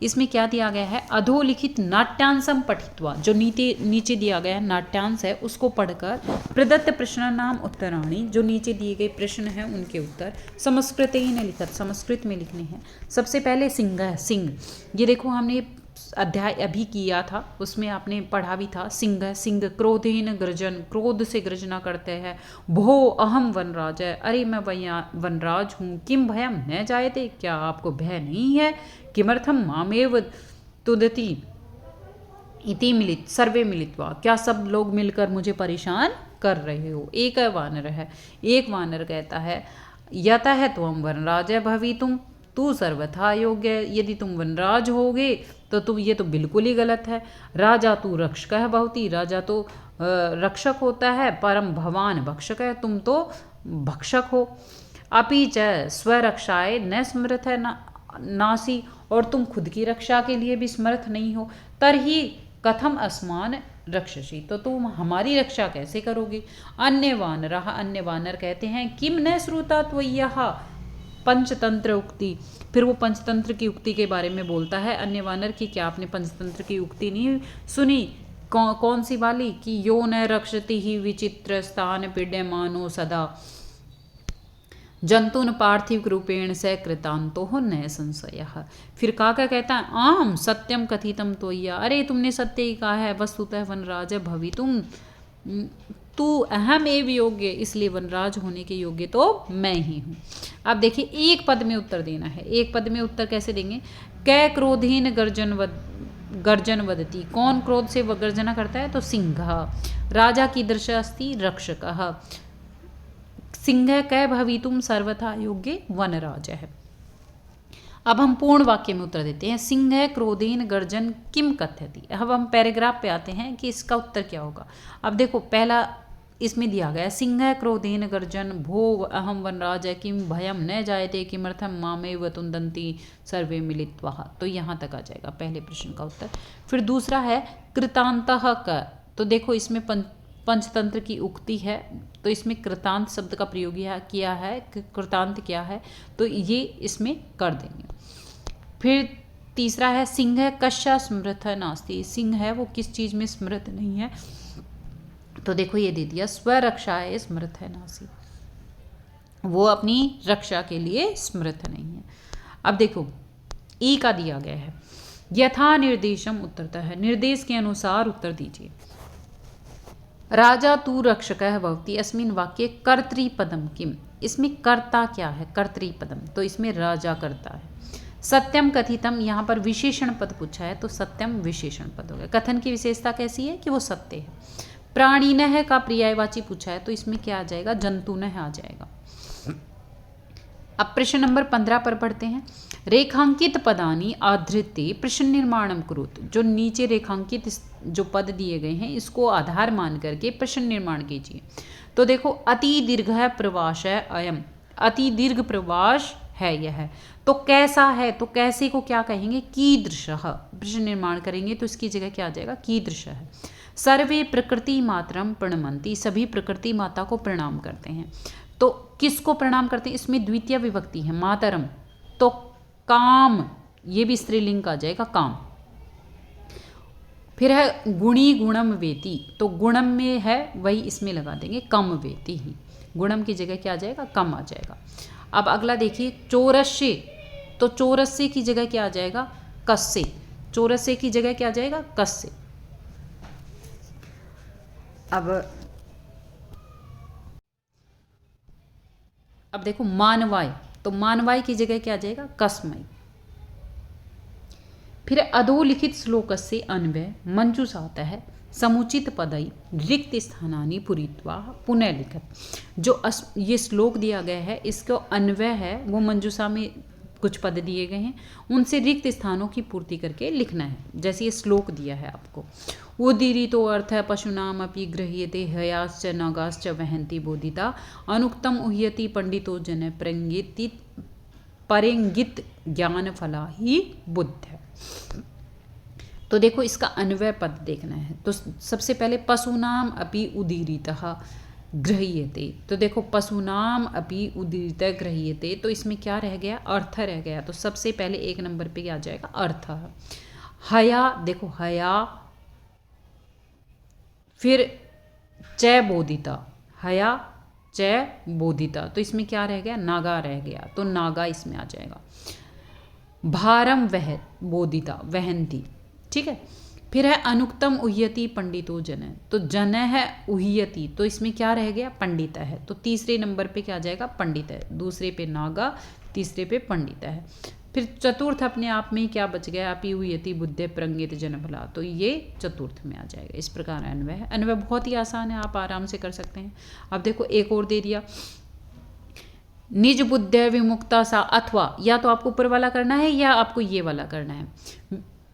इसमें क्या दिया गया है, अधोलिखित नाट्यांशम पठित्वा, जो नीचे दिया गया है नाट्यांश है उसको पढ़कर प्रदत्त प्रश्न नाम उत्तराणी, जो नीचे दिए गए प्रश्न हैं उनके उत्तर संस्कृत ही ने लिखत, संस्कृत में लिखने हैं। सबसे पहले सिंह, सिंह, ये देखो हमने अध्याय अभी किया था, उसमें आपने पढ़ा भी था। सिंह, सिंह क्रोधहीन गर्जन, क्रोध से गर्जना करते हैं। भो अहम वनराज है, अरे मैं वनराज हूँ। किम भयम न जायते, क्या आपको भय नहीं है। किमर्थम मामेव तुदति इति मिलित सर्वे मिलित्वा, क्या सब लोग मिलकर मुझे परेशान कर रहे हो। एक वानर है, एक वानर कहता है यतः है तुम वनराज भवितुम, तू सर्वथा योग्य, यदि तुम वनराज होगे तो तुम, ये तो बिल्कुल ही गलत है। राजा तू रक्षक भवति, राजा तो रक्षक होता है, परम भवान भक्षक है, तुम तो भक्षक हो। अपि च स्वरक्षाए न समर्थ है नासी, और तुम खुद की रक्षा के लिए भी समर्थ नहीं हो। तरही कथम अस्मान रक्षसी, तो तुम हमारी रक्षा कैसे करोगे। अन्य वानर कहते हैं किम न श्रुता त्वय्यः पंचतंत्र उक्ति, फिर वो पंचतंत्र की उक्ति के बारे में बोलता है अन्य वानर की, क्या आपने पंचतंत्र की उक्ति नहीं सुनी। कौन सी वाली, कि यो न रक्षति ही विचित्र स्थान पीड्यमानो सदा, जंतुन पार्थिव रूपेण स कृतांतो हो नय संशय। फिर काका कहता है आम सत्यम कथितम तोय्या, अरे तुमने सत्य ही कहा है, वस्तुतः वनराज भवितुम, तू अहम एव योग्य, इसलिए वनराज होने के योग्य तो मैं ही हूँ। अब देखिए एक पद में उत्तर देना है। एक पद में उत्तर कैसे देंगे? कै क्रोधीन गर्जन वदती, कौन क्रोध से गर्जना करता है? तो सिंह। राजा की दृश अस्ति रक्षकः, सिंह कै भवितुम सर्वथा योग्य वनराज है। अब हम पूर्ण वाक्य में उत्तर देते हैं। सिंह क्रोधेन गर्जन किम कथयति। अब हम पैराग्राफ पे आते हैं कि इसका उत्तर क्या होगा। अब देखो पहला इसमें दिया गया सिंह क्रोधेन गर्जन भो अहम वनराज किम भयम न जायते किमर्थम मामेव तुंदंती सर्वे मिलित्वा। तो यहाँ तक आ जाएगा पहले प्रश्न का उत्तर। फिर दूसरा है कृतांतः क, तो देखो इसमें पंचतंत्र की उक्ति है, तो इसमें कृतांत शब्द का प्रयोग किया है। कृतांत क्या है? तो ये इसमें कर देंगे। फिर तीसरा है सिंह कश्या स्मृत नास्ति, सिंह है वो किस चीज में स्मृत नहीं है? तो देखो ये दे दिया स्वरक्षाए स्मृत है नासी, वो अपनी रक्षा के लिए स्मृत नहीं है। अब देखो ई का दिया गया है यथा निर्देशम उत्तरतः है, निर्देश के अनुसार उत्तर दीजिए। राजा तू रक्षकः भवति अस्मिन् वाक्ये कर्तृपदम किम, इसमें कर्ता क्या है? कर्तृपदम, तो इसमें राजा करता है। सत्यम कथितम, यहाँ पर विशेषण पद पूछा है तो सत्यम विशेषण पद हो गया। कथन की विशेषता कैसी है? कि वो सत्य है। प्राणिनः का पर्यायवाची पूछा है तो इसमें क्या आ जाएगा? जंतुनः आ जाएगा। अब प्रश्न नंबर 15 पर पढ़ते हैं। रेखांकित पदानी आधृत्य प्रश्न निर्माणम कुरुत, जो नीचे रेखांकित जो पद दिए गए हैं इसको आधार मान करके प्रश्न निर्माण कीजिए। तो देखो अति दीर्घ प्रवास है अयम, अति दीर्घ प्रवास है यह, तो कैसा है? तो कैसे को क्या कहेंगे? कीदृशः। प्रश्न निर्माण करेंगे तो इसकी जगह क्या आ जाएगा? कीदृशः। सर्वे प्रकृति मातरम प्रणमंती, सभी प्रकृति माता को प्रणाम करते हैं। तो किसको प्रणाम करते हैं? इसमें द्वितीय विभक्ति है मातरम, तो काम, ये भी स्त्रीलिंग का जाएगा काम। फिर है गुणी गुणम वेति, तो गुणम में है वही इसमें लगा देंगे कम वेति ही, गुणम की जगह क्या आ जाएगा? कम आ जाएगा। अब अगला देखिए चौरस्य, तो चौरस्य की जगह क्या आ जाएगा? कस्य, चौरस्य की जगह क्या आ जाएगा? कस्य। अब देखो मानवाय, तो मानवाय की जगह क्या आ जाएगा? कस्मय। फिर अधोलिखित श्लोक से अन्वय मंजूषात है समुचित पदई रिक्त स्थानानि पुरीत्वा पुनः लिखत। जो ये श्लोक दिया गया है इसको अन्वय है वो मंजूषा में कुछ पद दिए गए हैं, उनसे रिक्त स्थानों की पूर्ति करके लिखना है। जैसे ये श्लोक दिया है आपको, उदीरितो अर्थ पशुनाम अपि गृह्यते हयाश्च नागाश्च वहन्ति बोधिता अनुक्तम उह्यति पंडितो जन परेंगित ज्ञान फला ही बुद्ध। तो देखो इसका अन्वय पद देखना है। तो सबसे पहले पशुनाम अपि उदीरितः गृह्यते, तो देखो पशुनाम अपि उदीरितः गृह्यते, तो इसमें क्या रह गया? अर्थ रह गया। तो सबसे पहले एक नंबर पे क्या आ जाएगा? अर्थ। हया, देखो हया, फिर च बोधिता, हया च बोधिता, तो इसमें क्या रह गया? नागा रह गया, तो नागा इसमें आ जाएगा। भारम वह बोधिता वहंती, ठीक है। फिर है अनुक्तम उह्यति पंडितो जन, तो जन है उह्यति, तो इसमें क्या रह गया? पंडित है, तो तीसरे नंबर पे क्या आ जाएगा? पंडित है। दूसरे पे नागा, तीसरे पे पंडित है। फिर चतुर्थ अपने आप में क्या बच गया? अपि उह्यति बुद्धे प्रंगित जन भला, तो ये चतुर्थ में आ जाएगा। इस प्रकार अन्वय है। अन्वय बहुत ही आसान है, आप आराम से कर सकते हैं। अब देखो एक और दे दिया निज बुद्धि विमुक्ता सा, अथवा या तो आपको ऊपर वाला करना है या आपको ये वाला करना है।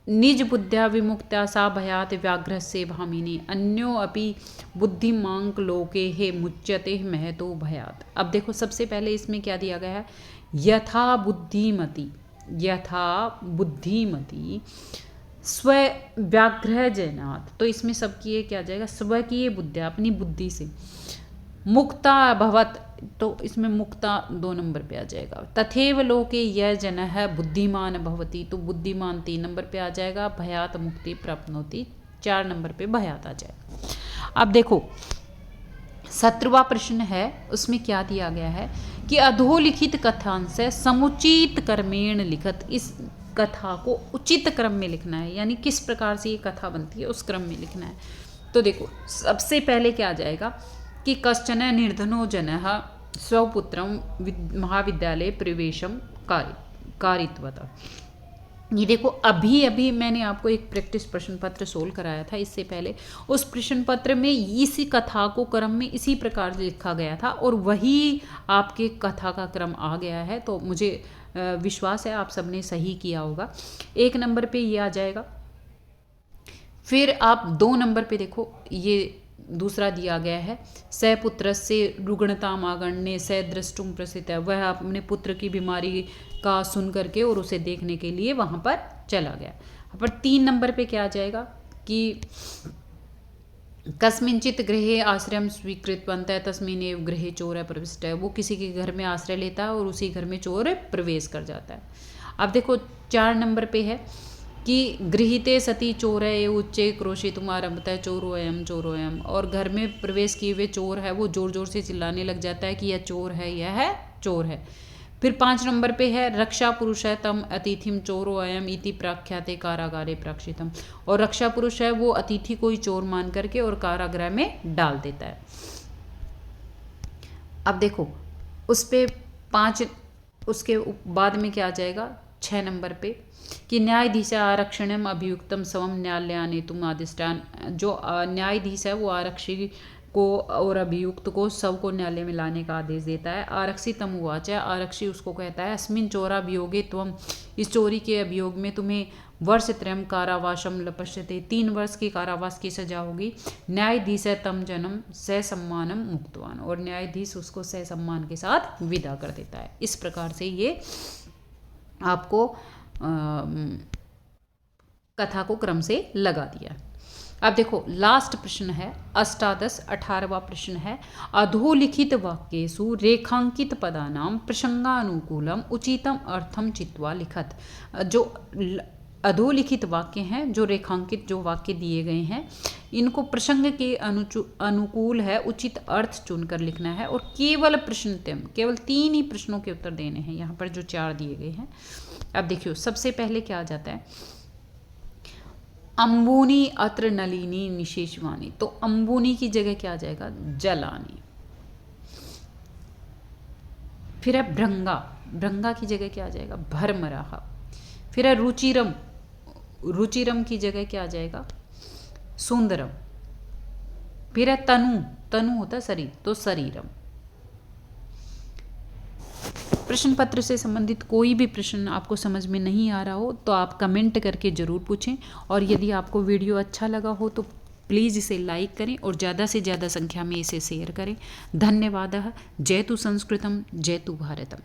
निज बुद्ध्या विमुक्त्या सा भयात व्याघ्र से भामिनी अन्यो अपि बुद्धिमांक लोके हे मुच्यते महतो भयात। अब देखो सबसे पहले इसमें क्या दिया गया है? यथा बुद्धिमति, यथा बुद्धिमति स्व व्याघ्र जैनात, तो इसमें सबकी ये क्या आ जाएगा? स्वकीय बुद्धिया, अपनी बुद्धि से। मुक्ता भवत, तो इसमें मुक्ता 2 नंबर पे आ जाएगा। तथैव लोके यह जन है बुद्धिमान भवति, तो बुद्धिमान 3 नंबर पे आ जाएगा। भयात मुक्ति प्राप्नोति 4 नंबर पे भयात आ जाएगा। अब देखो 17वां प्रश्न है, उसमें क्या दिया गया है कि अधोलिखित कथांश समुचित क्रमेण लिखत, इस कथा को उचित क्रम में लिखना है, यानी किस प्रकार से ये कथा बनती है उस क्रम में लिखना है। तो देखो सबसे पहले क्या आ जाएगा कि कश्चन निर्धनो जनः स्वपुत्रं महाविद्यालय प्रवेशम कारितवत। ये देखो अभी अभी मैंने आपको एक प्रैक्टिस प्रश्न पत्र सोल्व कराया था इससे पहले, उस प्रश्न पत्र में इसी कथा को क्रम में इसी प्रकार लिखा गया था और वही आपके कथा का क्रम आ गया है। तो मुझे विश्वास है आप सबने सही किया होगा। 1 नंबर पे ये आ जाएगा। फिर आप 2 नंबर पे देखो ये दूसरा दिया गया है, स पुत्रस्य रुग्णतामागण्ये स द्रष्टुम प्रसिद्ध है, वह अपने पुत्र की बीमारी का सुन करके और उसे देखने के लिए वहाँ पर चला गया। पर 3 नंबर पे क्या आ जाएगा कि कस्मिंचित गृहे आश्रय स्वीकृतवन्तः तस्मिन्नेव गृहे चोर प्रविष्ट है, वो किसी के घर में आश्रय लेता है और उसी घर में चोर प्रवेश कर जाता है। अब देखो 4 नंबर पे है कि गृहीते सती चोर है उच्चे क्रोशितुम आरंभतः चोरोयम, और घर में प्रवेश किए हुए चोर है वो जोर जोर से चिल्लाने लग जाता है कि यह चोर है, यह है चोर है। फिर 5 नंबर पे है रक्षा पुरुष है तम अतिथिम चोरोयम इति प्राख्याते कारागारे प्रेक्षितम, और रक्षा पुरुष है वो अतिथि को ही चोर मान करके और कारागृह में डाल देता है। अब देखो उस पे 5, उसके बाद में क्या आ जाएगा 6 नंबर पे कि न्यायाधीश आरक्षणम अभियुक्तम स्वम न्यायालयाने तुम आदिष्टान, जो न्यायाधीश है वो आरक्षी को और अभियुक्त को सबको न्यायालय में लाने का आदेश देता है। आरक्षी तम उवाच, आरक्षी उसको कहता है अस्मिन चोराभियोगे त्वम, इस चोरी के अभियोग में तुम्हें वर्षत्रयम कारावासम लपश्यते, 3 वर्ष की कारावास की सजा होगी। न्यायाधीश तम जन्म ससम्मानम मुक्तवान, और न्यायाधीश उसको ससम्मान के साथ विदा कर देता है। इस प्रकार से ये आपको कथा को क्रम से लगा दिया। अब देखो लास्ट प्रश्न है 18वां प्रश्न है, अधोलिखित वाक्येषु रेखांकित पदानां प्रसंगानुकूलम उचितम अर्थम चित्वा लिखत। जो अधोलिखित वाक्य हैं, जो रेखांकित जो वाक्य दिए गए हैं, इनको प्रसंग के अनुकूल है उचित अर्थ चुनकर लिखना है, और केवल केवल 3 ही प्रश्नों के उत्तर देने हैं यहाँ पर जो 4 दिए गए हैं। अब देखियो सबसे पहले क्या आ जाता है, अम्बुनी अत्र नलिनी निशेषवानी, तो अम्बुनी की जगह क्या आ जाएगा जलानी। फिर है भृंगा, भृंगा की जगह क्या आ जाएगा भरमराहा। फिर है रुचिरम, रुचिरम की जगह क्या आ जाएगा सुंदरम। फिर है तनु, तनु होता है शरीर, तो शरीरम। प्रश्न पत्र से संबंधित कोई भी प्रश्न आपको समझ में नहीं आ रहा हो तो आप कमेंट करके ज़रूर पूछें, और यदि आपको वीडियो अच्छा लगा हो तो प्लीज़ इसे लाइक करें और ज़्यादा से ज़्यादा संख्या में इसे शेयर करें। धन्यवाद। जयतु संस्कृतम, जयतु भारतम।